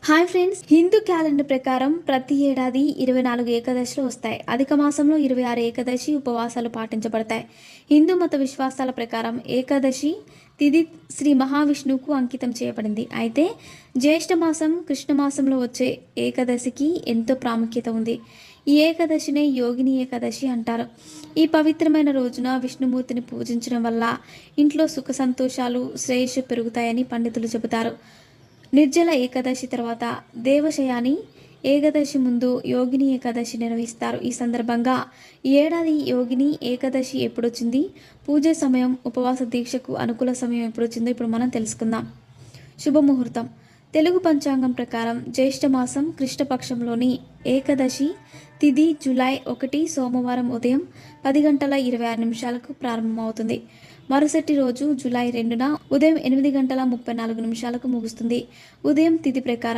Hi friends, Hindu calendar ప్రకారం ప్రతి ఏడాది 24 ఏకాదశులు వస్తాయి. అధిక మాసంలో 26 ఏకాదశి ఉపవాసాలు పాటించబడతాయి. హిందూ మత విశ్వాసాల ప్రకారం ఏకాదశి తిథి శ్రీ మహావిష్ణువుకు అంకితం చేయబడింది. అయితే జ్యేష్ఠ మాసం కృష్ణ మాసంలో వచ్చే ఏకాదశికి ఎంతో ప్రాముఖ్యత ఉంది. ఈ ఏకాదశినే యోగిని ఏకాదశి అంటారు. ఈ పవిత్రమైన రోజున విష్ణుమూర్తిని పూజించడం వల్ల ఇంట్లో సుఖ సంతోషాలు శ్రేయస్సు పెరుగుతాయని పండితులు చెబుతారు. నిర్జల ఏకాదశి తర్వాత దేవశయాని ఏకాదశి ముందు యోగిని ఏకాదశి నిర్వహిస్తారు. ఈ సందర్భంగా ఈ ఏడాది యోగిని ఏకాదశి ఎప్పుడొచ్చింది, పూజ సమయం, ఉపవాస దీక్షకు అనుకూల సమయం ఎప్పుడొచ్చిందో ఇప్పుడు మనం తెలుసుకుందాం. శుభముహూర్తం. తెలుగు పంచాంగం ప్రకారం జ్యేష్ఠ మాసం కృష్ణపక్షంలోని ఏకాదశి తిథి జూలై 1 సోమవారం ఉదయం 10 గంటల 26 నిమిషాలకు ప్రారంభమవుతుంది. మరుసటి రోజు జూలై 2న ఉదయం 8 గంటల 34 నిమిషాలకు ముగుస్తుంది. ఉదయం తిథి ప్రకారం